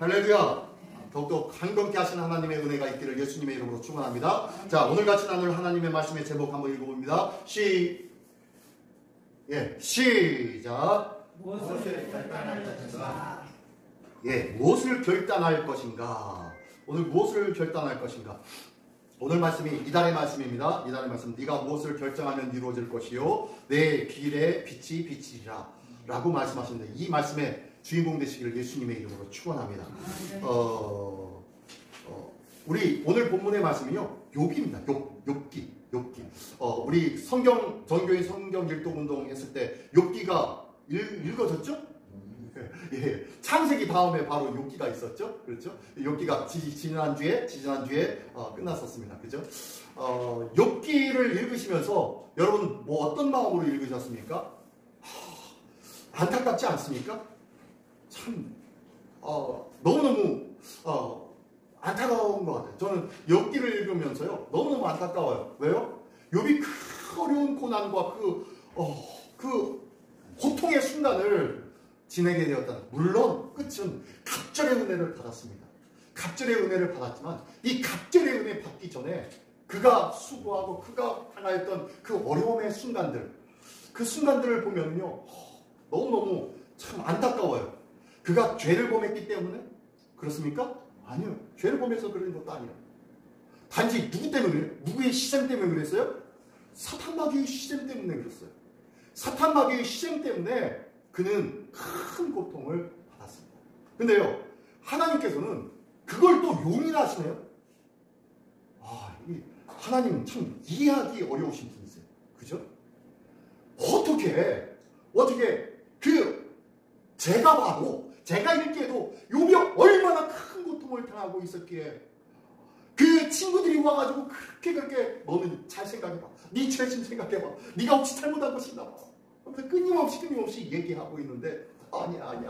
할렐루야. 더욱더 강건케 하신 하나님의 은혜가 있기를 예수님의 이름으로 축원합니다. 자, 오늘 같이 나눌 하나님의 말씀의 제목 한번 읽어봅니다. 시작. 무엇을 결단할 것인가? 무엇을 결단할 것인가? 오늘 무엇을 결단할 것인가? 오늘 말씀이 이달의 말씀입니다. 이달의 말씀. 네가 무엇을 결정하면 이루어질 것이요 내 길의 빛이 비치리라 라고 말씀하시는데, 이 말씀의 주인공 되시기를 예수님의 이름으로 축원합니다. 우리 오늘 본문의 말씀이요 욥기입니다. 욥기. 우리 성경 전교인 성경 일독 운동 했을 때 욥기가 읽어졌죠? 예. 창세기 다음에 바로 욥기가 있었죠. 그렇죠? 욥기가 지난주에 끝났었습니다. 그죠? 욥기를 읽으시면서 여러분 뭐 어떤 마음으로 읽으셨습니까? 안타깝지 않습니까? 참 너무너무 안타까운 것 같아요. 저는 욥기를 읽으면서요 너무너무 안타까워요. 왜요? 욥이 그 어려운 고난과 그 고통의 순간을 지내게 되었다. 물론 끝은 갑절의 은혜를 받았습니다. 갑절의 은혜를 받았지만 이 갑절의 은혜 받기 전에 그가 수고하고 그가 당하였던 그 어려움의 순간들, 그 순간들을 보면요 너무너무 참 안타까워요. 그가 죄를 범했기 때문에 그렇습니까? 아니요. 죄를 범해서 그런 것도 아니에요. 단지 누구 때문에? 누구의 희생 때문에 그랬어요? 사탄 마귀의 희생 때문에 그랬어요. 사탄 마귀의 희생 때문에 그는 큰 고통을 받았습니다. 근데요, 하나님께서는 그걸 또 용인하시네요. 하나님은 참 이해하기 어려우신 분이세요. 그죠? 어떻게 제가 읽기에도 욥이 얼마나 큰 고통을 당하고 있었기에 그 친구들이 와가지고 그렇게 너는 잘 생각해봐. 네 죄심 생각해봐. 네가 혹시 잘못한 것이 있나 봐. 끊임없이 얘기하고 있는데 아니야.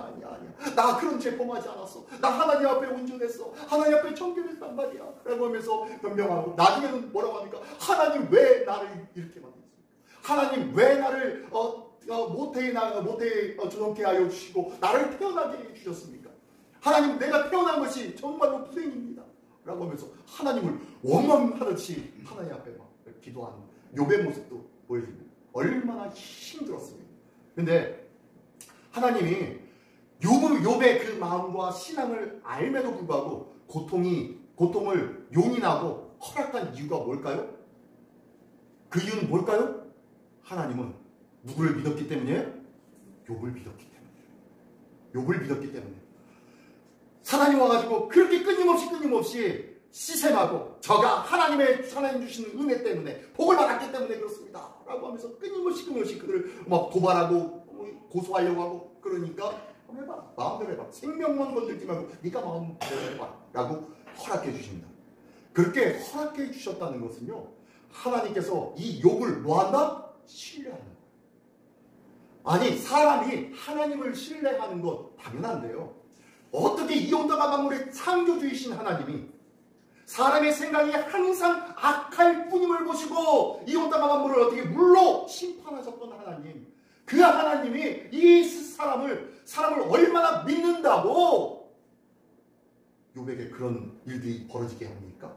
나 그런 죄 범하지 않았어. 나 하나님 앞에 온전했어. 하나님 앞에 정결했단 말이야. 라고 하면서 변명하고 나중에는 뭐라고 합니까? 하나님 왜 나를 이렇게 만드셨습니까? 하나님 왜 나를 모태에 주동케 하여 주시고 나를 태어나게 해 주셨습니까? 하나님 내가 태어난 것이 정말로 불행입니다. 라고 하면서 하나님을 원망하듯이 하나님 앞에 막 기도하는 욥의 모습도 보여줍니다. 얼마나 힘들었습니까? 근데 하나님이 욥의 그 마음과 신앙을 알매도 불구하고 고통을 용인하고 허락한 이유가 뭘까요? 그 이유는 뭘까요? 하나님은 누구를 믿었기 때문이에요? 욥을 믿었기 때문에. 사단이 와가지고 그렇게 끊임없이 시샘하고 저가 하나님 주시는 은혜 때문에 복을 받았기 때문에 그렇습니다 라고 하면서 끊임없이 그들을 막 도발하고 고소하려고 하고, 그러니까 해봐, 마음대로 해봐, 생명만 건들지 말고 네가 마음대로 해봐 라고 허락해 주십니다. 그렇게 허락해 주셨다는 것은요 하나님께서 이 욥을 뭐한다? 신뢰하는 거예요. 아니 사람이 하나님을 신뢰하는 건 당연한데요, 어떻게 이 온도가 만물의 창조주이신 하나님이 사람의 생각이 항상 악할 뿐임을 보시고 이 온도가 만물을 어떻게 물로 심판하셨던 하나님, 그 하나님이 이 사람을 얼마나 믿는다고 욥에게 그런 일들이 벌어지게 합니까?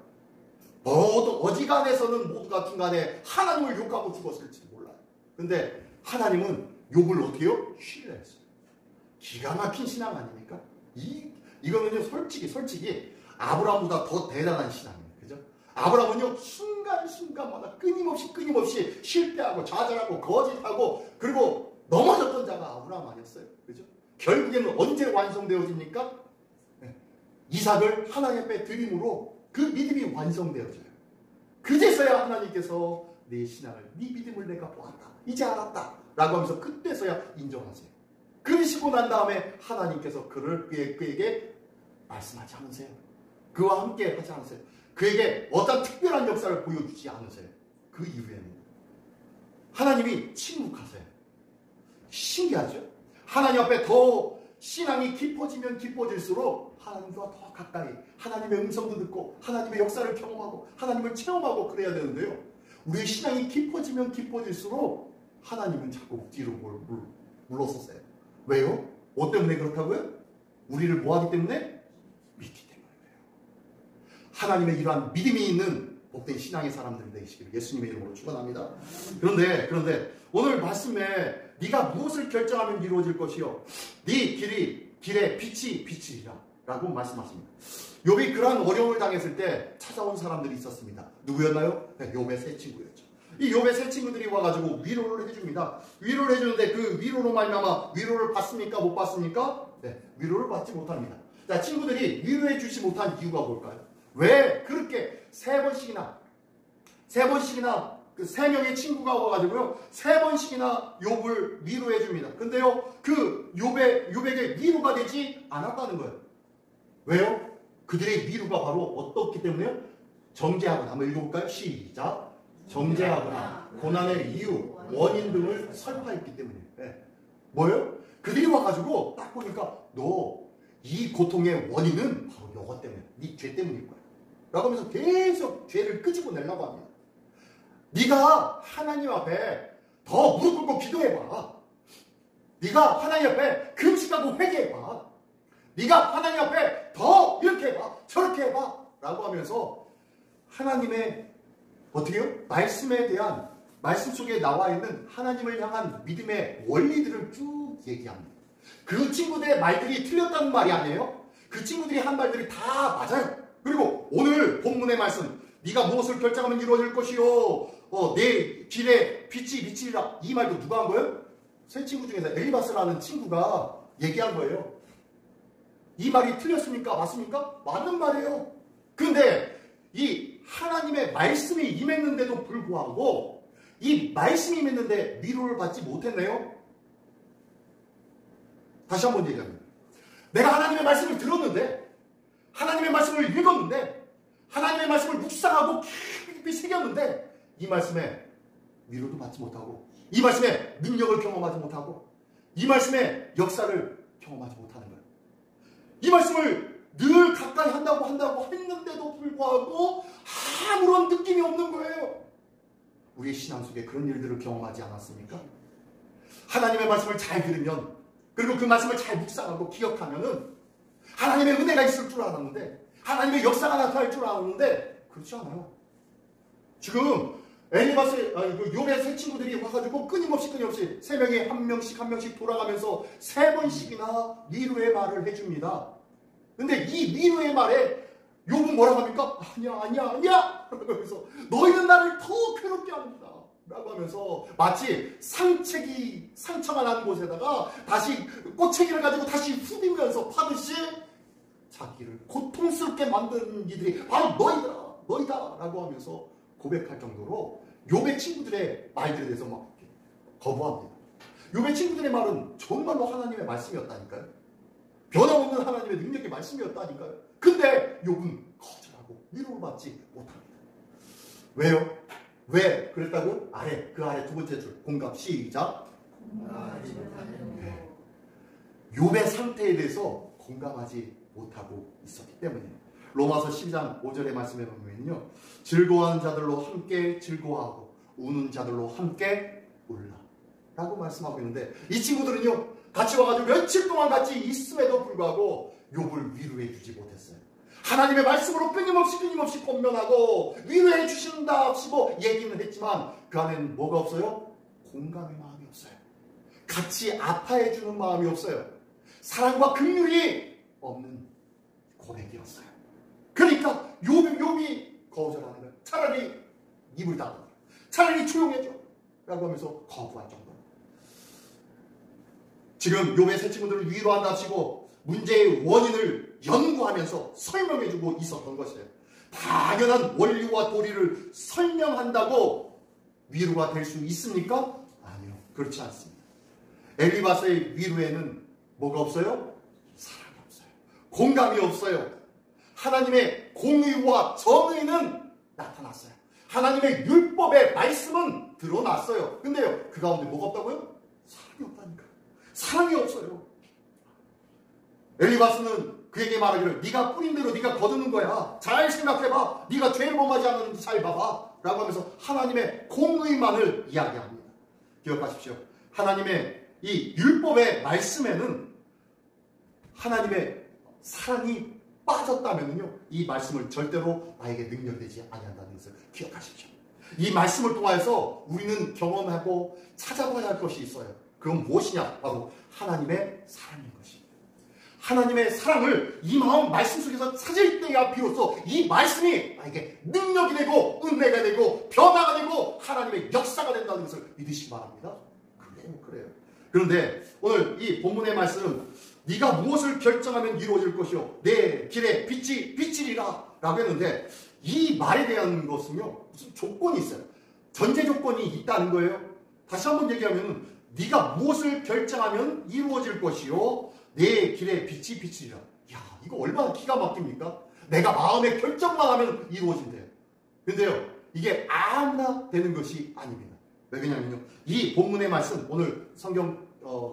어지간해서는 모두가 중간에 하나님을 욕하고 죽었을지 몰라요. 근데 하나님은 욥을 어떻게 해요? 신뢰했어요. 기가 막힌 신앙 아닙니까? 이거는요 솔직히 아브라함보다 더 대단한 신앙입니다. 그죠? 아브라함은요 순간순간마다 끊임없이 실패하고 좌절하고 거짓하고 그리고 넘어졌던 자가 아브라함 아니었어요. 그죠? 결국에는 언제 완성되어집니까? 이삭을 하나님 앞에 드림으로 그 믿음이 완성되어져요. 그제서야 하나님께서 내 신앙을, 네 믿음을 내가 보았다, 이제 알았다 라고 하면서 그때서야 인정하세요. 그러시고 난 다음에 하나님께서 그에게 말씀하지 않으세요. 그와 함께 하지 않으세요. 그에게 어떤 특별한 역사를 보여주지 않으세요. 그 이후에는 하나님이 침묵하세요. 신기하죠? 하나님 앞에 더 신앙이 깊어지면 깊어질수록 하나님과 더 가까이 하나님의 음성도 듣고 하나님의 역사를 경험하고 하나님을 체험하고 그래야 되는데요, 우리의 신앙이 깊어지면 깊어질수록 하나님은 자꾸 뒤로 물러서세요. 왜요? 뭐 때문에 그렇다고요? 우리를 뭐하기 때문에? 하나님의 이러한 믿음이 있는 복된 신앙의 사람들이 되시기를 예수님의 이름으로 축원합니다. 그런데 오늘 말씀에 네가 무엇을 결정하면 이루어질 것이요 네 길에 빛이 비치리라 라고 말씀하십니다. 욥이 그러한 어려움을 당했을 때 찾아온 사람들이 있었습니다. 누구였나요? 네, 욥의 세 친구였죠. 이 욥의 세 친구들이 와가지고 위로를 해줍니다. 위로를 해주는데 그 위로로 말미암아 위로를 받습니까? 못 받습니까? 네, 위로를 받지 못합니다. 자, 친구들이 위로해 주지 못한 이유가 뭘까요? 왜 그렇게 세 번씩이나 그 세 명의 친구가 와가지고요 3번씩이나 욥을 위로해 줍니다. 근데요 그 욥에게 위로가 되지 않았다는 거예요. 왜요? 그들의 위로가 바로 어떻기 때문에요? 정죄하거나 한번 읽어볼까요? 시작. 정죄하거나 고난의 이유, 원인 등을 설파했기 때문이에요. 네. 뭐예요? 그들이 와가지고 딱 보니까 너 이 고통의 원인은 바로 이것 때문에 네 죄 때문일 거야 라고 하면서 계속 죄를 끄집어 내려고 합니다. 네가 하나님 앞에 더 무릎 꿇고 기도해봐. 네가 하나님 앞에 금식하고 회개해봐. 네가 하나님 앞에 더 이렇게 해봐 저렇게 해봐 라고 하면서 하나님의 어떻게 해요? 말씀에 대한 말씀 속에 나와 있는 하나님을 향한 믿음의 원리들을 쭉 얘기합니다. 그 친구들의 말들이 틀렸다는 말이 아니에요. 그 친구들이 한 말들이 다 맞아요. 그리고 오늘 본문의 말씀 네가 무엇을 결정하면 이루어질 것이요 내 길에 빛이 비치리라 이 말도 누가 한 거예요? 세 친구 중에서 엘리바스라는 친구가 얘기한 거예요. 이 말이 틀렸습니까? 맞습니까? 맞는 말이에요. 그런데 이 하나님의 말씀이 임했는데도 불구하고 이 말씀이 임했는데 위로를 받지 못했네요. 다시 한번 얘기합니다. 내가 하나님의 말씀을 들었는데 하나님의 말씀을 읽었는데 하나님의 말씀을 묵상하고 깊이 새겼는데 이 말씀에 위로도 받지 못하고 이 말씀에 능력을 경험하지 못하고 이 말씀의 역사를 경험하지 못하는 거예요. 이 말씀을 늘 가까이 한다고 했는데도 불구하고 아무런 느낌이 없는 거예요. 우리의 신앙 속에 그런 일들을 경험하지 않았습니까? 하나님의 말씀을 잘 들으면 그리고 그 말씀을 잘 묵상하고 기억하면은 하나님의 은혜가 있을 줄 알았는데 하나님의 역사가 나타날 줄 알았는데 그렇지 않아요. 지금 엘리바스 욥의 세 친구들이 와가지고 끊임없이 세 명이 한 명씩 돌아가면서 3번씩이나 위로의 말을 해줍니다. 근데 이 위로의 말에 욥은 뭐라고 합니까? 아니야 그러면서 너희는 나를 더 괴롭게 합니다 라고 하면서 마치 상처가 난 곳에다가 다시 꽃챙이를 가지고 다시 후비면서 파듯이 자기를 고통스럽게 만든 이들이 바로 너희다 라고 하면서 고백할 정도로 욥의 친구들의 말들에 대해서 막 거부합니다. 욥의 친구들의 말은 정말로 하나님의 말씀이었다니까요. 변함없는 하나님의 능력의 말씀이었다니까요. 근데 욥은 거절하고 위로를 받지 못합니다. 왜요? 왜 그랬다고요? 그 아래 두 번째 줄 공감 시작. 네. 욥의 상태에 대해서 공감하지 못하고 있었기 때문이에요. 로마서 12장 5절의 말씀에 보면요. 즐거워하는 자들로 함께 즐거워하고 우는 자들로 함께 울라 라고 말씀하고 있는데 이 친구들은요. 같이 와가지고 며칠 동안 같이 있음에도 불구하고 욥을 위로해 주지 못했어요. 하나님의 말씀으로 끊임없이 권면하고 위로해 주신답시고 얘기는 했지만 그 안에는 뭐가 없어요? 공감의 마음이 없어요. 같이 아파해 주는 마음이 없어요. 사랑과 긍휼이 없는 고백이었어요. 그러니까 욥이 거절하는 거예요. 차라리 입을 닫아, 차라리 조용해져 라고 하면서 거부할 정도. 지금 욥의 세 친구들을 위로한답시고 문제의 원인을 연구하면서 설명해주고 있었던 것이에요. 당연한 원리와 도리를 설명한다고 위로가 될 수 있습니까? 아니요. 그렇지 않습니다. 엘리바스의 위로에는 뭐가 없어요? 사랑이 없어요. 공감이 없어요. 하나님의 공의와 정의는 나타났어요. 하나님의 율법의 말씀은 드러났어요. 근데요, 그 가운데 뭐가 없다고요? 사랑이 없다니까요. 사랑이 없어요. 엘리바스는 그에게 말하기를 네가 뿌린 대로 네가 거두는 거야. 잘 생각해봐. 네가 죄를 범하지 않았는지 잘 봐봐 라고 하면서 하나님의 공의만을 이야기합니다. 기억하십시오. 하나님의 이 율법의 말씀에는 하나님의 사랑이 빠졌다면요, 이 말씀을 절대로 나에게 능력되지 아니한다는 것을 기억하십시오. 이 말씀을 통해서 우리는 경험하고 찾아봐야 할 것이 있어요. 그건 무엇이냐? 바로 하나님의 사랑인 것입니다. 하나님의 사랑을 이 마음 말씀 속에서 찾을 때야 비로소 이 말씀이 나에게 능력이 되고 은혜가 되고 변화가 되고 하나님의 역사가 된다는 것을 믿으시기 바랍니다. 그래요. 그런데 오늘 이 본문의 말씀은 네가 무엇을 결정하면 이루어질 것이요 내 길에 빛이 비치리라 라고 했는데, 이 말에 대한 것은요 무슨 조건이 있어요. 전제 조건이 있다는 거예요. 다시 한번 얘기하면 네가 무엇을 결정하면 이루어질 것이요 내 길에 빛이 비치리라. 야, 이거 얼마나 기가 막힙니까? 내가 마음에 결정만 하면 이루어진대요. 근데요, 이게 아무나 되는 것이 아닙니다. 왜 그러냐면요, 이 본문의 말씀, 오늘 성경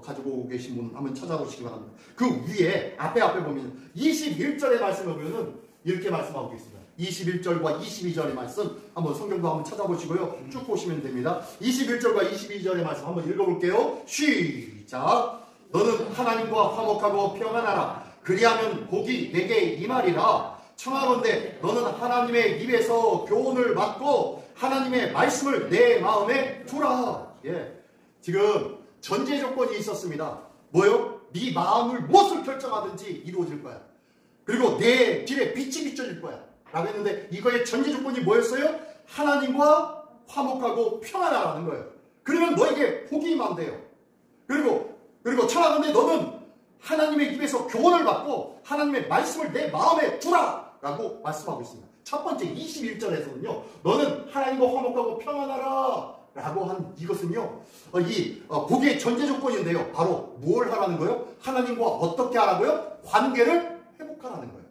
가지고 계신 분 한번 찾아보시기 바랍니다. 그 위에 앞에 보면 21절의 말씀을 보면 이렇게 말씀하고 있습니다. 21절과 22절의 말씀 한번 성경도 한번 찾아보시고요, 쭉 보시면 됩니다. 21절과 22절의 말씀 한번 읽어볼게요. 시작. 너는 하나님과 화목하고 평안하라. 그리하면 복이 내게 임하리라. 청하건대 너는 하나님의 입에서 교훈을 받고 하나님의 말씀을 내 마음에 두라. 예, 지금 전제 조건이 있었습니다. 뭐요? 네 마음을 무엇을 결정하든지 이루어질 거야. 그리고 내 길에 빛이 비춰질 거야 라고 했는데, 이거의 전제 조건이 뭐였어요? 하나님과 화목하고 평안하라는 거예요. 그러면 너에게 복이 임한대요. 그리고 청하건대 너는 하나님의 입에서 교훈을 받고 하나님의 말씀을 내 마음에 두라 라고 말씀하고 있습니다. 첫 번째 21절에서는요, 너는 하나님과 화목하고 평안하라 라고 한 이것은요, 복의 전제 조건인데요, 바로 뭘 하라는 거예요? 하나님과 어떻게 하라고요? 관계를 회복하라는 거예요.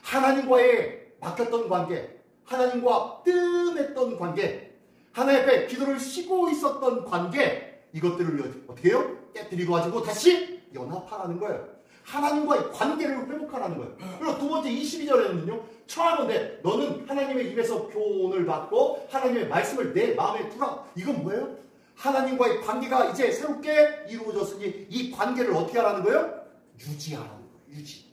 하나님과의 막혔던 관계, 하나님과 뜸했던 관계, 하나님 앞에 기도를 쉬고 있었던 관계, 이것들을 어떻게 해요? 깨뜨리고 가지고 다시 연합하라는 거예요. 하나님과의 관계를 회복하라는 거예요. 그리고 두 번째 22절에는요, 청하건대 너는 하나님의 입에서 교훈을 받고 하나님의 말씀을 내 마음에 두라. 이건 뭐예요? 하나님과의 관계가 이제 새롭게 이루어졌으니 이 관계를 어떻게 하라는 거예요? 유지하라는 거예요. 유지.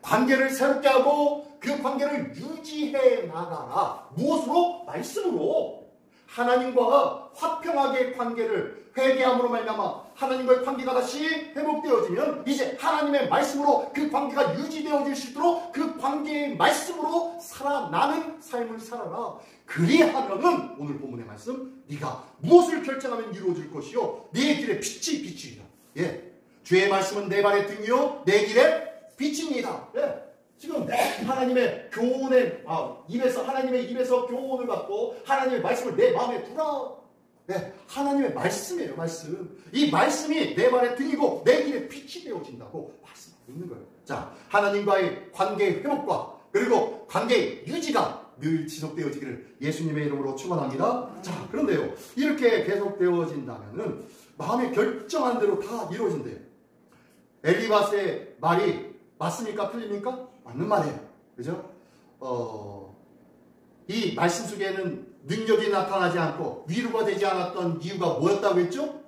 관계를 새롭게 하고 그 관계를 유지해 나가라. 무엇으로? 말씀으로. 하나님과 화평하게 관계를 회개함으로 말미암아 하나님과의 관계가 다시 회복되어지면 이제 하나님의 말씀으로 그 관계가 유지되어질 수 있도록 그 관계의 말씀으로 살아나는 삶을 살아라. 그리하면은 오늘 본문의 말씀, 네가 무엇을 결정하면 이루어질 것이요 네 길에 빛이 비치리라. 예, 주의 말씀은 내 발의 등이요 내 길에 빛입니다. 예. 지금 하나님의 교훈의 하나님의 입에서 교훈을 받고 하나님의 말씀을 내 마음에 두라. 네, 하나님의 말씀이에요. 말씀. 이 말씀이 내 발의 등이고 내 길에 빛이 되어진다고 말씀하고 있는 거예요. 자, 하나님과의 관계의 회복과 그리고 관계의 유지가 늘 지속되어지기를 예수님의 이름으로 축원합니다. 자, 그런데요, 이렇게 계속되어진다면은 마음에 결정한 대로 다 이루어진대요. 엘리바스의 말이 맞습니까? 틀립니까? 맞는 말이에요. 그죠? 이 말씀 속에는 능력이 나타나지 않고 위로가 되지 않았던 이유가 뭐였다고 했죠?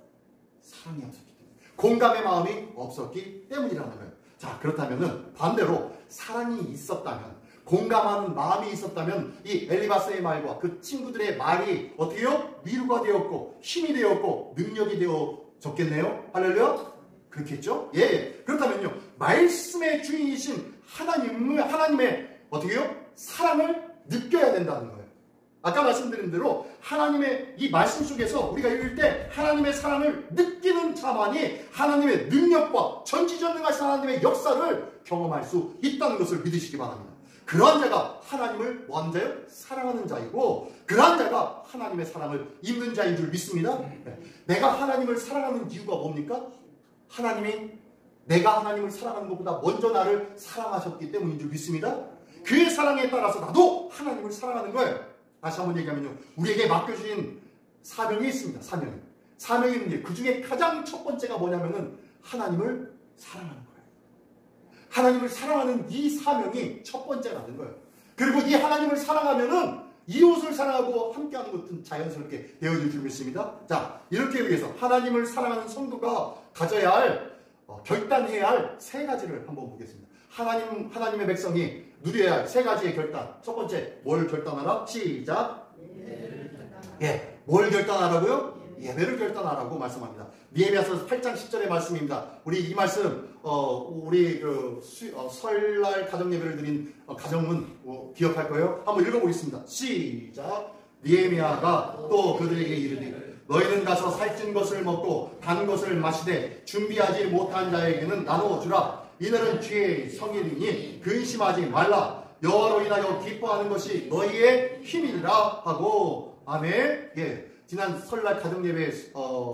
사랑이 없었기 때문에. 공감의 마음이 없었기 때문이라는 거예요. 자, 그렇다면은 반대로 사랑이 있었다면, 공감하는 마음이 있었다면 이 엘리바스의 말과 그 친구들의 말이 어떻게 해요? 위로가 되었고 힘이 되었고 능력이 되어졌겠네요. 할렐루야? 그렇겠죠? 예. 그렇다면요, 말씀의 주인이신 하나님의 어떻게 해요? 사랑을 느껴야 된다는 거예요. 아까 말씀드린 대로 하나님의 이 말씀 속에서 우리가 읽을 때 하나님의 사랑을 느끼는 자만이 하나님의 능력과 전지전능하신 하나님의 역사를 경험할 수 있다는 것을 믿으시기 바랍니다. 그러한 자가 하나님을 뭐하는 자예요? 사랑하는 자이고, 그러한 자가 하나님의 사랑을 입는 자인 줄 믿습니다. 내가 하나님을 사랑하는 이유가 뭡니까? 하나님이 내가 하나님을 사랑하는 것보다 먼저 나를 사랑하셨기 때문인 줄 믿습니다. 그의 사랑에 따라서 나도 하나님을 사랑하는 거예요. 다시 한번 얘기하면요, 우리에게 맡겨주신 사명이 있습니다. 사명이 있는데 그 중에 가장 첫 번째가 뭐냐면은 하나님을 사랑하는 거예요. 하나님을 사랑하는 이 사명이 첫 번째라는 거예요. 그리고 이 하나님을 사랑하면은 이웃을 사랑하고 함께하는 것은 자연스럽게 되어질 줄 믿습니다. 자, 이렇게 위해서 하나님을 사랑하는 성도가 가져야 할 결단해야 할 세 가지를 한번 보겠습니다. 하나님의 백성이 누려야 할 세 가지의 결단. 첫 번째, 뭘 결단하라? 시작. 예, 뭘 결단하라고요? 예배를 결단하라고 말씀합니다. 느헤미야서 8장 10절의 말씀입니다. 우리 이 말씀, 우리 설날 가정 예배를 드린 가정은 기억할 거예요. 한번 읽어보겠습니다. 시작. 느헤미야가 또 그들에게 이르되 너희는 가서 살찐 것을 먹고 단 것을 마시되 준비하지 못한 자에게는 나누어 주라. 이들은 주의 성일이니 근심하지 말라. 여호와로 인하여 기뻐하는 것이 너희의 힘이라 하고. 아멘. 예. 지난 설날 가정예배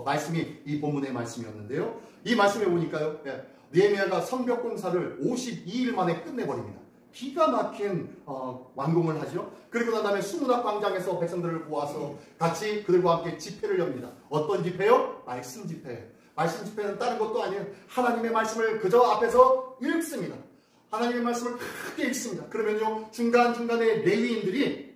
말씀이 이 본문의 말씀이었는데요. 이 말씀에 보니까요. 예. 느헤미야가 성벽 공사를 52일 만에 끝내버립니다. 기가 막힌 완공을 하죠. 그리고 난 다음에 수문학 광장에서 백성들을 모아서 같이 그들과 함께 집회를 엽니다. 어떤 집회요? 말씀 집회예요. 말씀 집회는 다른 것도 아니에요. 하나님의 말씀을 그저 앞에서 읽습니다. 하나님의 말씀을 크게 읽습니다. 그러면요, 중간중간에 레위인들이,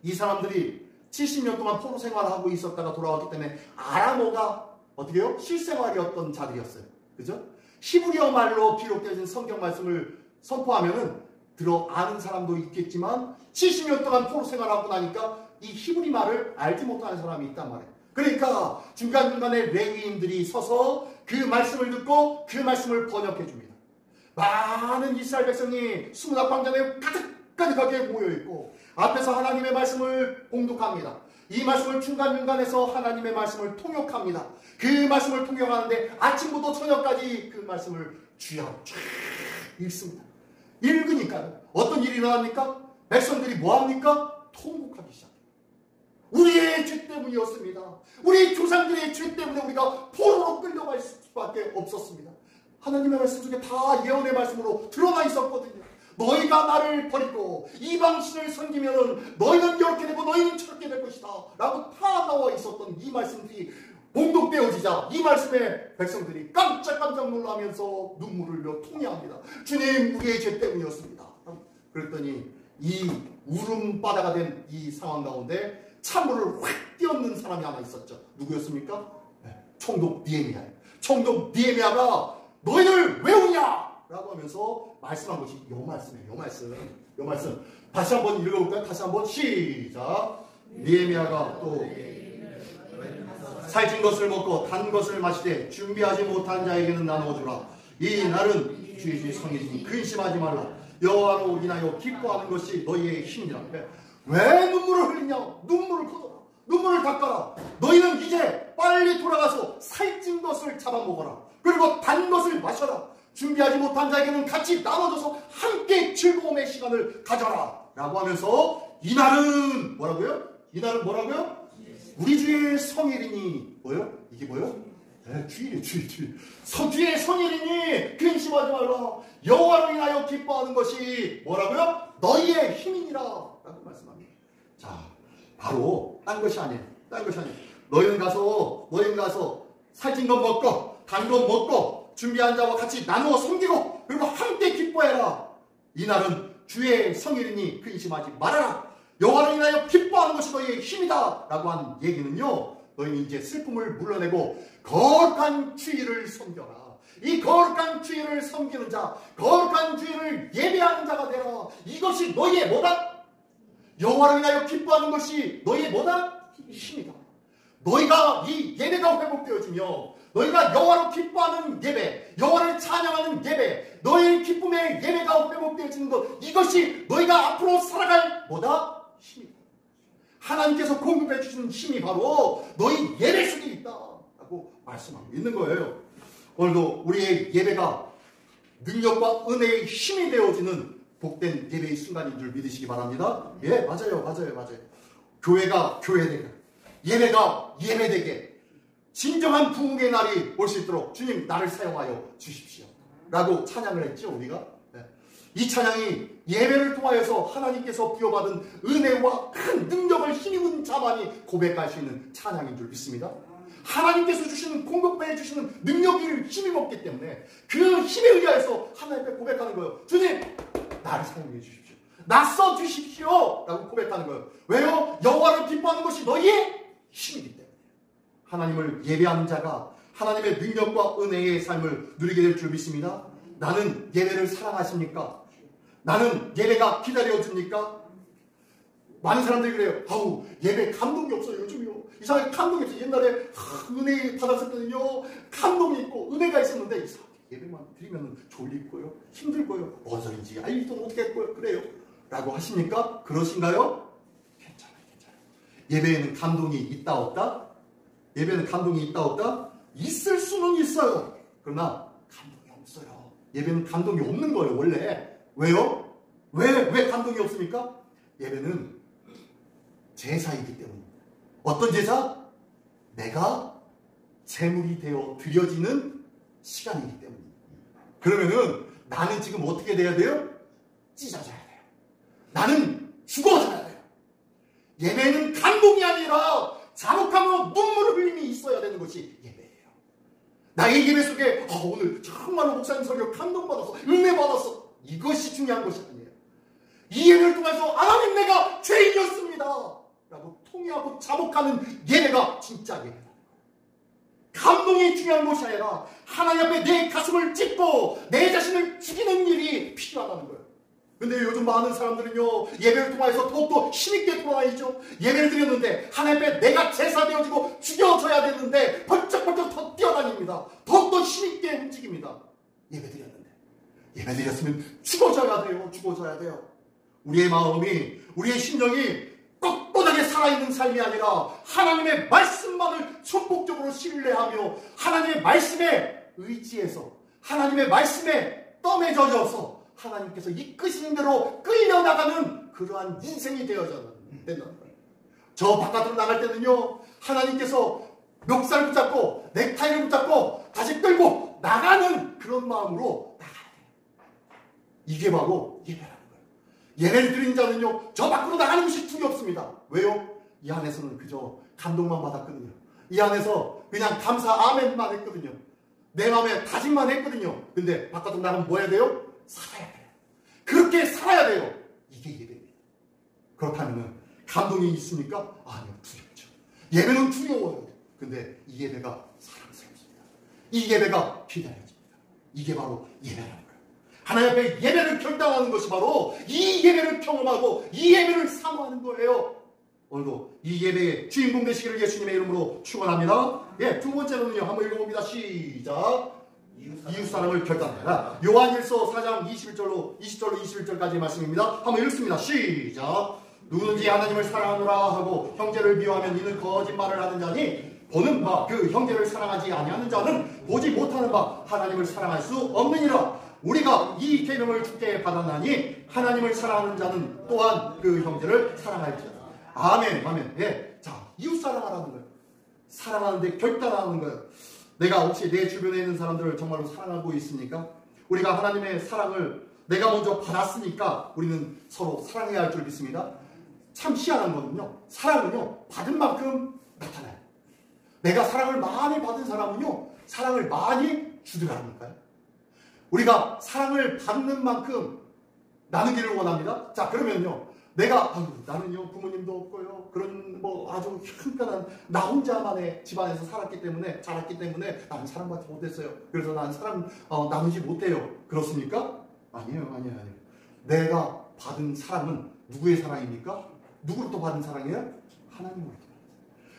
이 사람들이 70년 동안 포로 생활을 하고 있었다가 돌아왔기 때문에 아람어가 어떻게 해요? 실생활이었던 자들이었어요. 그죠? 히브리어 말로 기록되어진 성경 말씀을 선포하면은 들어 아는 사람도 있겠지만 70년 동안 포로 생활하고 나니까 이 히브리 말을 알지 못하는 사람이 있단 말이에요. 그러니까 중간중간에 레위인들이 서서 그 말씀을 듣고 그 말씀을 번역해 줍니다. 많은 이스라엘 백성이 수문학 광장에 가득가득하게 모여있고 앞에서 하나님의 말씀을 봉독합니다. 이 말씀을 중간중간에서 하나님의 말씀을 통역합니다. 그 말씀을 통역하는데 아침부터 저녁까지 그 말씀을 쥐어 쫙 읽습니다. 읽으니까요. 어떤 일이 일어납니까? 백성들이 뭐합니까? 통곡하기 시작해요. 우리의 죄 때문이었습니다. 우리 조상들의 죄 때문에 우리가 포로로 끌려갈 수밖에 없었습니다. 하나님의 말씀 중에 다 예언의 말씀으로 드러나 있었거든요. 너희가 나를 버리고 이방신을 섬기면 너희는 이렇게 되고 너희는 저렇게 될 것이다 라고 다 나와 있었던 이 말씀들이 봉독되어지자 이 말씀에 백성들이 깜짝깜짝 놀라면서 눈물을 흘려 통회합니다. 주님, 우리의 죄 때문이었습니다. 그랬더니 이 울음바다가 된 이 상황 가운데 찬물을 확 띄얹는 사람이 하나 있었죠. 누구였습니까? 총독 느헤미야예요. 총독 느헤미야가 너희들 왜 우냐? 라고 하면서 말씀한 것이 요 말씀이에요. 요 말씀. 다시 한번 읽어볼까요? 다시 한번 시작. 느헤미야가 또 살찐 것을 먹고 단 것을 마시되 준비하지 못한 자에게는 나누어주라. 이 날은 주의 성이시니 근심하지 말라. 여호와로 인하여 기뻐하는 것이 너희의 힘이라. 왜 눈물을 흘리냐? 눈물을 거둬라. 눈물을 닦아라. 너희는 이제 빨리 돌아가서 살찐 것을 잡아먹어라. 그리고 단 것을 마셔라. 준비하지 못한 자에게는 같이 나눠줘서 함께 즐거움의 시간을 가져라. 라고 하면서 이날은 뭐라고요? 이날은 뭐라고요? 우리 주의 성일이니 뭐요? 이게 뭐요? 주의. 주의 성일이니 근심하지 말라. 여호와로 인하여 기뻐하는 것이 뭐라고요? 너희의 힘이니라. 라고 말씀합니다. 자, 바로 딴 것이 아니에요. 너희는 가서 살찐 것 먹고 단 것 먹고 준비한 자와 같이 나누어 섬기고 그리고 함께 기뻐해라. 이날은 주의 성일이니 근심하지 말아라. 여호와로 인하여 기뻐하는 것이 너희의 힘이다 라고 한 얘기는요, 너희는 이제 슬픔을 물러내고 거룩한 주의를 섬겨라. 이 거룩한 주의를 섬기는 자, 거룩한 주의를 예배하는 자가 되라. 이것이 너희의 뭐다? 여호와로 인하여 기뻐하는 것이 너희의 뭐다? 힘이다. 너희가 이 예배가 회복되어지며 너희가 여호와로 기뻐하는 예배, 여호와를 찬양하는 예배, 너희의 기쁨의 예배가 회복되어지는 것, 이것이 너희가 앞으로 살아갈 뭐다? 힘이다. 하나님께서 공급해 주시는 힘이 바로 너희 예배 속에 있다 라고 말씀하고 있는 거예요. 오늘도 우리의 예배가 능력과 은혜의 힘이 되어지는 복된 예배의 순간인 줄 믿으시기 바랍니다. 예, 맞아요. 교회가 교회되게, 예배가 예배되게, 진정한 부흥의 날이 올 수 있도록 주님 나를 사용하여 주십시오 라고 찬양을 했죠. 우리가 이 찬양이 예배를 통하여서 하나님께서 부여받은 은혜와 큰 능력을 힘입은 자만이 고백할 수 있는 찬양인 줄 믿습니다. 하나님께서 주시는, 공급해 주시는 능력을 힘입었기 때문에 그 힘에 의하여서 하나님 앞에 고백하는 거예요. 주님, 나를 사용해 주십시오. 나 써 주십시오 라고 고백하는 거예요. 왜요? 여호와를 기뻐하는 것이 너희의 힘이기 때문에. 하나님을 예배하는 자가 하나님의 능력과 은혜의 삶을 누리게 될 줄 믿습니다. 나는 예배를 사랑하십니까? 나는 예배가 기다려집니까? 많은 사람들이 그래요. 아우, 예배 감동이 없어요, 요즘요. 이상하게 감동이 없어요. 옛날에 은혜 받았을 때는요, 감동이 있고 은혜가 있었는데 이상하게 예배만 드리면 졸릴 거요, 힘들 거요, 뭔 소리인지 알지도 못했고요, 그래요. 라고 하십니까? 그러신가요? 괜찮아요. 예배에는 감동이 있다 없다? 예배는 감동이 있다 없다? 있을 수는 있어요. 그러나 감동이 없어요. 예배는 감동이 없는 거예요, 원래. 왜요? 왜 감동이 없습니까? 예배는 제사이기 때문입니다. 어떤 제사? 내가 제물이 되어 드려지는 시간이기 때문입니다. 그러면은 나는 지금 어떻게 돼야 돼요? 찢어져야 돼요. 나는 죽어져야 돼요. 예배는 감동이 아니라 잔혹함으로 눈물을 흘림이 있어야 되는 것이 예배예요. 나의 예배 속에 오늘 정말로 목사님 설교 감동받았어, 은혜받았어, 이것이 중요한 것이 아니에요. 이 예배를 통해서 하나님, 내가 죄인이었습니다 라고 통회하고 자복하는 예배가 진짜 예배다. 감동이 중요한 것이 아니라 하나님 앞에 내 가슴을 찢고 내 자신을 죽이는 일이 필요하다는 거예요. 근데 요즘 많은 사람들은요, 예배를 통해서 더욱더 힘있게 돌아다니죠. 예배를 드렸는데 하나님 앞에 내가 제사 되어지고 죽여져야 되는데 벌쩍벌쩍 더 뛰어다닙니다. 더욱더 힘있게 움직입니다. 예배 드렸는데, 예배 드렸으면 죽어져야 돼요. 우리의 마음이, 우리의 심령이 떳떳하게 살아있는 삶이 아니라 하나님의 말씀만을 전폭적으로 신뢰하며 하나님의 말씀에 의지해서 하나님의 말씀에 떠매져져서 하나님께서 이끄시는 대로 끌려나가는 그러한 인생이 되어져야 된다는 거예요. 저 바깥으로 나갈 때는요, 하나님께서 멱살을 붙잡고 넥타이를 붙잡고 다시 끌고 나가는 그런 마음으로 나가야 돼요. 이게 바로 예배라는 거예요. 예배를 드린 자는요, 저 밖으로 나가는 것이 두렵습니다. 왜요? 이 안에서는 그저 감동만 받았거든요. 이 안에서 그냥 감사 아멘만 했거든요. 내 마음에 다짐만 했거든요. 근데 바깥으로 나가면 뭐 해야 돼요? 살아야 돼요. 그렇게 살아야 돼요. 이게 예배입니다. 그렇다면 감동이 있습니까? 아니요, 두렵죠. 예배는 두려워요. 근데 이 예배가 사랑스럽습니다. 이 예배가 기다려집니다. 이게 바로 예배라는 거예요. 하나님 앞에 예배를 결단하는 것이 바로 이 예배를 경험하고 이 예배를 사모하는 거예요. 오늘도 이 예배의 주인공 되시기를 예수님의 이름으로 축원합니다. 예, 두 번째로는요, 한번 읽어봅니다. 시작. 이웃사랑을 결단하라. 요한일서 4장 20절로 21절까지의 말씀입니다. 한번 읽습니다. 시작. 누구든지 하나님을 사랑하노라 하고 형제를 미워하면 이는 거짓말을 하는 자니 보는 바 그 형제를 사랑하지 아니하는 자는 보지 못하는 바 하나님을 사랑할 수 없느니라. 우리가 이 계명을 주께 받았나니 하나님을 사랑하는 자는 또한 그 형제를 사랑할지어다. 아멘, 아멘. 예. 자, 이웃사랑하라는 거예요. 사랑하는데 결단하는 거예요. 내가 혹시 내 주변에 있는 사람들을 정말로 사랑하고 있습니까? 우리가 하나님의 사랑을 내가 먼저 받았으니까 우리는 서로 사랑해야 할 줄 믿습니다. 참 희한한 거는요, 사랑은요, 받은 만큼 나타나요. 내가 사랑을 많이 받은 사람은요, 사랑을 많이 주더라니까요. 우리가 사랑을 받는 만큼 나누기를 원합니다. 자, 그러면요, 나는요, 부모님도 없고요, 그런 아주 한편한 나 혼자만의 집안에서 자랐기 때문에 나는 사랑받지 못했어요. 그래서 나는 사랑 나누지 못해요. 그렇습니까? 아니에요. 내가 받은 사랑은 누구의 사랑입니까? 누구로부터 받은 사랑이에요?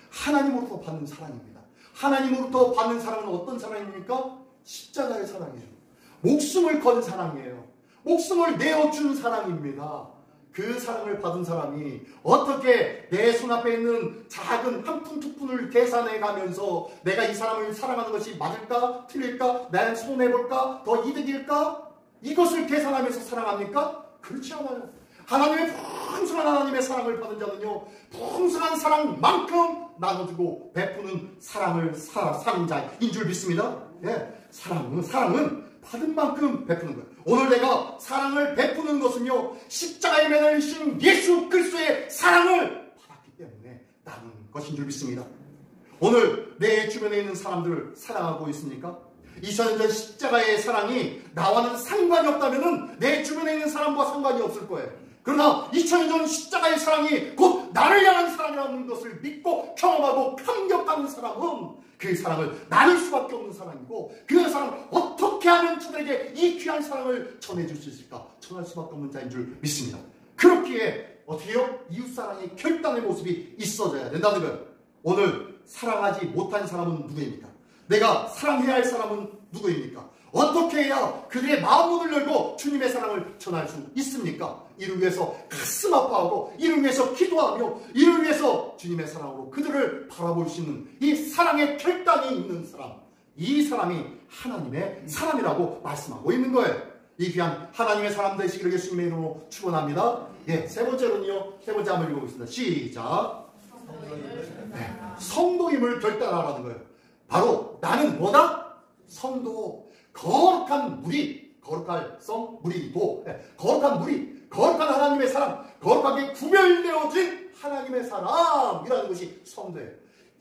하나님으로부터 받는 사랑입니다. 하나님으로부터 받는 사랑은 어떤 사랑입니까? 십자가의 사랑이에요. 목숨을 건 사랑이에요. 목숨을 내어준 사랑입니다. 그 사랑을 받은 사람이 어떻게 내 손앞에 있는 작은 한 푼 두 푼을 계산해 가면서 내가 이 사람을 사랑하는 것이 맞을까? 틀릴까? 나는 손해볼까? 더 이득일까? 이것을 계산하면서 사랑합니까? 그렇지 않아요. 하나님의 풍성한 하나님의 사랑을 받은 자는요, 풍성한 사랑만큼 나눠주고 베푸는 사랑을 사는 자인 줄 믿습니다. 예, 사랑은 받은 만큼 베푸는 거예요. 오늘 내가 사랑을 베푸는 것은요, 십자가에 매달리신 예수 그리스도의 사랑을 받았기 때문에 나는 것인 줄 믿습니다. 오늘 내 주변에 있는 사람들을 사랑하고 있습니까? 2000년 전 십자가의 사랑이 나와는 상관이 없다면 내 주변에 있는 사람과 상관이 없을 거예요. 그러나 2000년 전 십자가의 사랑이 곧 나를 향한 사랑이라는 것을 믿고 경험하고 감격하는 사람은 그 사랑을 나눌 수밖에 없는 사랑이고, 그 사랑을 어떻게 하면 저들에게 이 귀한 사랑을 전해줄 수 있을까? 전할 수밖에 없는 자인 줄 믿습니다. 그렇기에 어떻게 해요? 이웃사랑의 결단의 모습이 있어져야 된다는 거예요. 오늘 사랑하지 못한 사람은 누구입니까? 내가 사랑해야 할 사람은 누구입니까? 어떻게 해야 그들의 마음문을 열고 주님의 사랑을 전할 수 있습니까? 이를 위해서 가슴 아파하고, 이를 위해서 기도하며, 이를 위해서 주님의 사랑으로 그들을 바라볼 수 있는 이 사랑의 결단이 있는 사람, 이 사람이 하나님의 사람이라고 말씀하고 있는 거예요. 이 귀한 하나님의 사람 되시기를 예수님의 이름으로 축원합니다. 예, 세 번째로는요, 세 번째 한번 읽어보겠습니다. 시작. 네, 성도임을 결단하라는 거예요. 바로 나는 뭐다? 성도. 거룩한 무리, 거룩할 성 무리도, 거룩한 무리, 거룩한 하나님의 사람, 거룩하게 구별되어진 하나님의 사람이라는 것이 성도예요.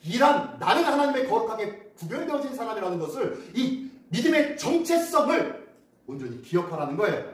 이란 나는 하나님의 거룩하게 구별되어진 사람이라는 것을, 이 믿음의 정체성을 온전히 기억하라는 거예요.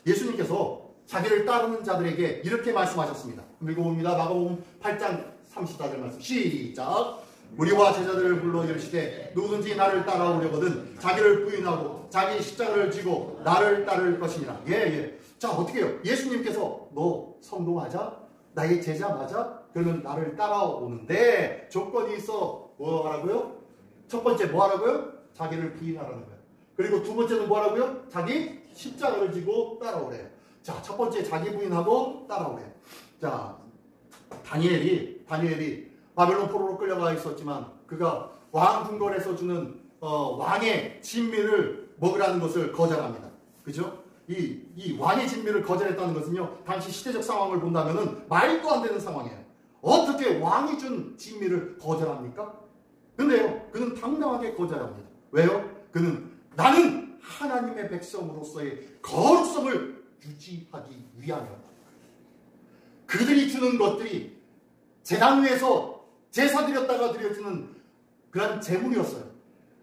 예수님께서 자기를 따르는 자들에게 이렇게 말씀하셨습니다. 읽어봅니다. 마가복음 8장 34절 말씀 시작. 우리와 제자들을 불러 이르시되 누구든지 나를 따라오려거든 자기를 부인하고 자기 십자가를 지고 나를 따를 것이니라. 예. 자, 어떻게 해요? 예수님께서 너 성도 맞아? 나의 제자 맞아? 그러면 나를 따라오는데 조건이 있어. 뭐 하라고요? 첫 번째 뭐 하라고요? 자기를 부인하라는 거예요. 그리고 두 번째는 뭐 하라고요? 자기 십자가를 지고 따라오래요. 자, 첫 번째 자기 부인하고 따라오래요. 자, 다니엘이 바벨론 포로로 끌려가 있었지만 그가 왕 궁궐에서 주는 왕의 진미를 먹으라는 것을 거절합니다. 그죠? 이 왕의 진미를 거절했다는 것은요, 당시 시대적 상황을 본다면은 말도 안 되는 상황이에요. 어떻게 왕이 준 진미를 거절합니까? 근데요, 그는 당당하게 거절합니다. 왜요? 그는 나는 하나님의 백성으로서의 거룩성을 유지하기 위하여, 그들이 주는 것들이 제단 위에서 제사 드렸다가 드려지는 그런 제물이었어요.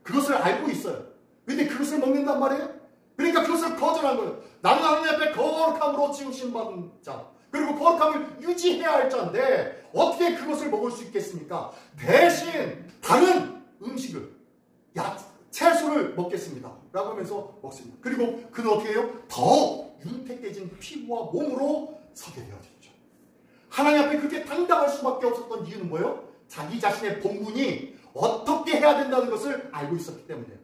그것을 알고 있어요. 근데 그것을 먹는단 말이에요. 그러니까 그것을 거절한 거예요. 나는 하나님 앞에 거룩함으로 지으신 받은 자, 그리고 거룩함을 유지해야 할 자인데 어떻게 그것을 먹을 수 있겠습니까? 대신 다른 음식을, 채소를 먹겠습니다 라고 하면서 먹습니다. 그리고 그는 어떻게 해요? 더 윤택해진 피부와 몸으로 서게 되어졌죠. 하나님 앞에 그렇게 당당할 수밖에 없었던 이유는 뭐예요? 자기 자신의 본분이 어떻게 해야 된다는 것을 알고 있었기 때문이에요.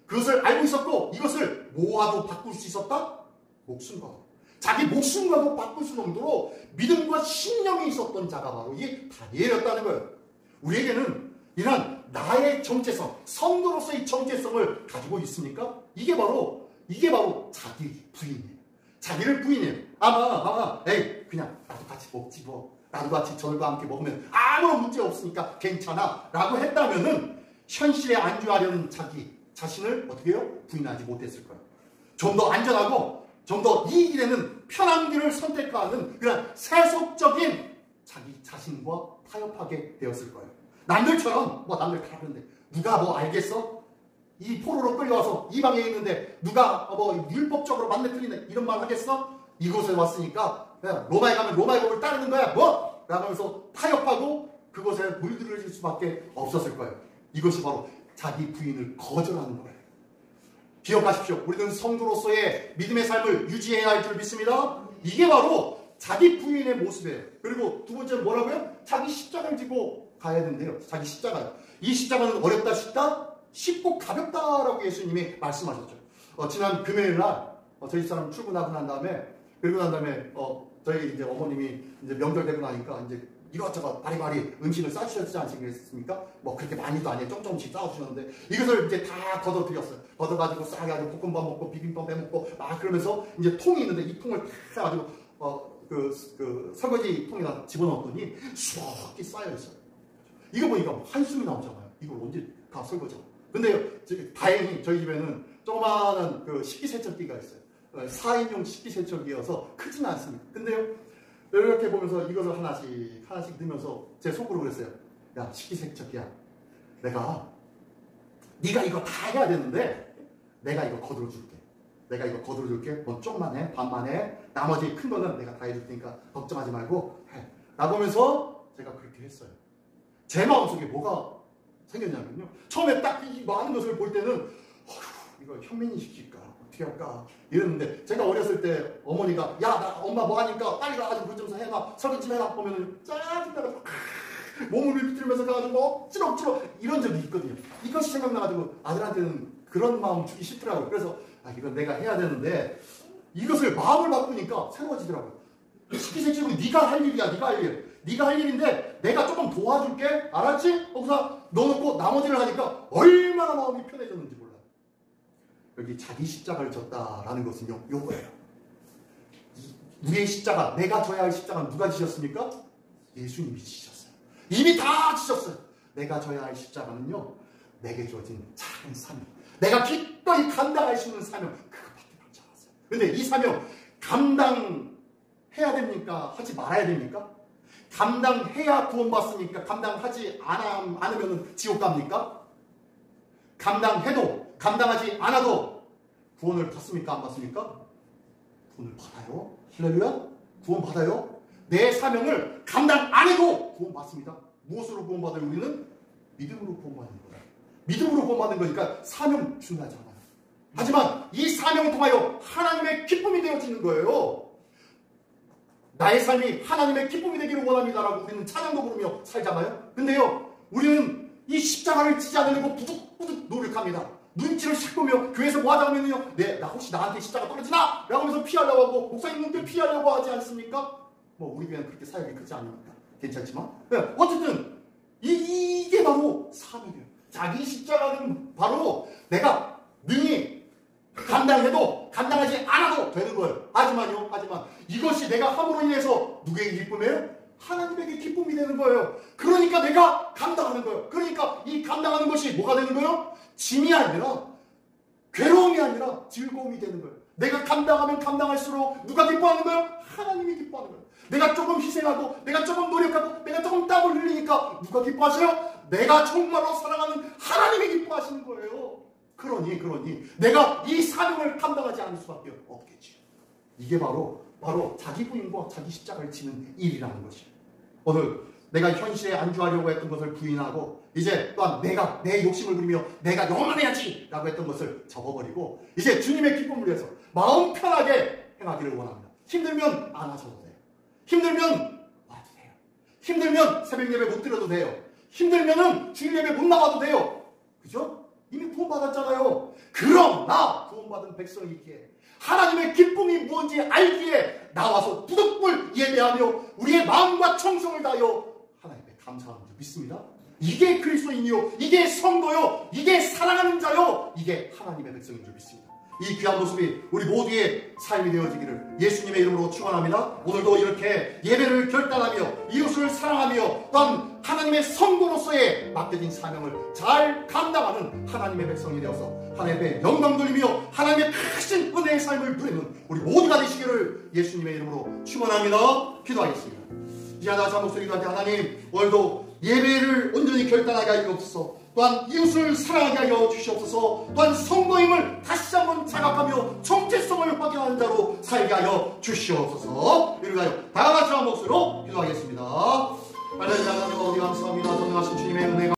그것을 알고 있었고, 이것을 뭐와도 바꿀 수 있었다? 목숨과도. 자기 목숨과도 바꿀 수 정도로 믿음과 신념이 있었던 자가 바로 이 다니엘이었다는 거예요. 우리에게는 이런 나의 정체성, 성도로서의 정체성을 가지고 있습니까? 이게 바로 자기 부인이에요. 자기를 부인해요. 아마 그냥 나도 같이 먹지 뭐, 나도 같이 저들과 함께 먹으면 아무런 문제 없으니까 괜찮아 라고 했다면은 현실에 안주하려는 자기 자신을 어떻게 해요? 부인하지 못했을 거예요. 좀 더 안전하고 좀 더 이 길에는 편한 길을 선택하는 그런 세속적인 자기 자신과 타협하게 되었을 거예요. 남들처럼 남들 가는데 누가 뭐 알겠어? 이 포로로 끌려와서 이방에 있는데 누가 율법적으로 맞네 틀리네 이런 말 하겠어? 이곳에 왔으니까 로마에 가면 로마의 법을 따르는 거야 뭐? 라고 하면서 타협하고 그곳에 물들어질 수밖에 없었을 거예요. 이것이 바로 자기 부인을 거절하는 거예요. 기억하십시오. 우리는 성도로서의 믿음의 삶을 유지해야 할 줄 믿습니다. 이게 바로 자기 부인의 모습이에요. 그리고 두 번째는 뭐라고요? 자기 십자가를 지고 가야 된대요. 자기 십자가요. 이 십자가는 어렵다 쉽다? 쉽고 가볍다라고 예수님이 말씀하셨죠. 지난 금요일 날 저희 집사람 출근하고 난 다음에 저희 이제 어머님이 이제 명절 되고 나니까 이제 이것저것 바리바리 음식을 싸주셨지 않습니까? 뭐 그렇게 많이도 아니에요. 조금씩 싸주셨는데 이것을 이제 다 걷어드렸어요. 걷어가지고 싸가지고 볶음밥 먹고 비빔밥 해먹고 막 그러면서 이제 통이 있는데 이 통을 다 가지고 그 설거지 통에다 집어넣었더니 수확히 쌓여있어요. 이거 보니까 한숨이 나오잖아요. 이걸 언제 다 설거지하고. 근데요, 다행히 저희 집에는 조그마한 그 식기세척기가 있어요. 4인용 식기세척기여서 크지는 않습니다. 근데요, 이렇게 보면서 이것을 하나씩 넣으면서 제 속으로 그랬어요. 야, 식기세척기야. 네가 이거 다 해야 되는데 내가 이거 거들어 줄게. 내가 이거 거들어줄게. 너 좀만 해. 반만 해. 나머지 큰 거는 내가 다 해줄 테니까 걱정하지 말고 해. 라고 제가 그렇게 했어요. 제 마음속에 뭐가 생겼냐면요. 처음에 딱 이 많은 것을 볼 때는 이거 현민이 시킬까? 어떻게 할까? 이랬는데 제가 어렸을 때 어머니가 야, 나 엄마 뭐 하니까 빨리 가가지고 물 좀 해놔. 설거지 좀 해놔. 보면은 짜증나가지고 몸을 비틀면서 가가지고 억지로 이런 적이 있거든요. 이것이 생각나가지고 아들한테는 그런 마음 주기 싫더라고요. 그래서 이건 내가 해야 되는데 이것을 마음을 바꾸니까 새로워지더라고요. 시키세끼고 네가 할 일이야. 네가 할 일. 네가 할 일인데 내가 조금 도와줄게. 알았지? 거기서 넣어놓고 나머지를 하니까 얼마나 마음이 편해졌는지 몰라요. 여기 자기 십자가를 졌다라는 것은요. 요거예요. 우리의 십자가, 내가 져야 할 십자가는 누가 지셨습니까? 예수님이 지셨어요. 이미 다 지셨어요. 내가 져야 할 십자가는요. 내게 주어진 작은 사명. 내가 기꺼이 감당할 수 있는 사명. 그것밖에 남지 않았어요. 근데 이 사명 감당해야 됩니까? 하지 말아야 됩니까? 감당해야 구원받습니까? 감당하지 않으면 지옥 갑니까? 감당해도 감당하지 않아도 구원을 받습니까? 안 받습니까? 구원을 받아요. 할렐루야? 구원 받아요. 내 사명을 감당 안 해도 구원 받습니다. 무엇으로 구원 받아요? 우리는 믿음으로 구원 받는 거예요. 믿음으로 구원 받는 거니까 사명 중요하지 않아요. 하지만 이 사명을 통하여 하나님의 기쁨이 되어지는 거예요. 나의 삶이 하나님의 기쁨이 되기를 원합니다라고 우리는 찬양도 부르며 살잖아요. 근데요, 우리는 이 십자가를 지지 않으려고 부득부득 노력합니다. 눈치를 샥 보며 교회에서 뭐 하자 하면요, 나 혹시 나한테 십자가 떨어지나? 라고 하면서 피하려고 하고 목사님들 피하려고 하지 않습니까? 뭐 우리 교회는 그렇게 사역이 크지 않으니까 괜찮지만 어쨌든 이게 바로 사명이에요. 자기 십자가는 바로 내가 능히 감당해도 감당하지 않아도 되는 거예요. 하지만 이것이 내가 함으로 인해서 누구에게 기쁨이에요? 하나님에게 기쁨이 되는 거예요. 그러니까 내가 감당하는 거예요. 그러니까 이 감당하는 것이 뭐가 되는 거예요? 짐이 아니라 괴로움이 아니라 즐거움이 되는 거예요. 내가 감당하면 감당할수록 누가 기뻐하는 거예요? 하나님이 기뻐하는 거예요. 내가 조금 희생하고 내가 조금 노력하고 내가 조금 땀을 흘리니까 누가 기뻐하세요? 내가 정말로 사랑하는 하나님이 기뻐하시는 거예요. 그러니 내가 이 사명을 감당하지 않을 수밖에 없겠지. 이게 바로 자기 부인과 자기 십자가를 지는 일이라는 것이에요. 오늘 내가 현실에 안주하려고 했던 것을 부인하고 이제 또한 내가 내 욕심을 부리며 내가 영원해야지 라고 했던 것을 접어버리고 이제 주님의 기쁨을 위해서 마음 편하게 행하기를 원합니다. 힘들면 안 하셔도 돼요. 힘들면 와도 돼요. 힘들면 새벽 예배 못 드려도 돼요. 힘들면은 주일 예배 못 나가도 돼요. 그죠? 이미 구원받았잖아요. 그러나 구원받은 백성이기에 하나님의 기쁨이 무엇인지 알기에 나와서 부득불 예배하며 우리의 마음과 청성을 다하여 하나님께 감사하는 줄 믿습니다. 이게 그리스도인이요, 이게 성도요, 이게 사랑하는 자요, 이게 하나님의 백성인 줄 믿습니다. 이 귀한 모습이 우리 모두의 삶이 되어지기를 예수님의 이름으로 축원합니다. 오늘도 이렇게 예배를 결단하며 이웃을 사랑하며 또한 하나님의 성도로서의 맡겨진 사명을 잘 감당하는 하나님의 백성이 되어서 하나님의 영광 돌리며 하나님의 크신 은혜의 삶을 누리는 우리 모두가 되시기를 예수님의 이름으로 축원합니다. 기도하겠습니다. 이제 하나 자 목소리 기도할 때 하나님, 오늘도 예배를 온전히 결단하게 하여 주옵소서. 또한 이웃을 사랑하게 하여 주시옵소서. 또한 성도임을 다시 한번 자각하며 정체성을 확인하는 자로 살게 하여 주시옵소서. 이를 하여 다 같이 한 목소리로 기도하겠습니다. 하나님 어디 감사합니다. 전능하신 주님의 은혜가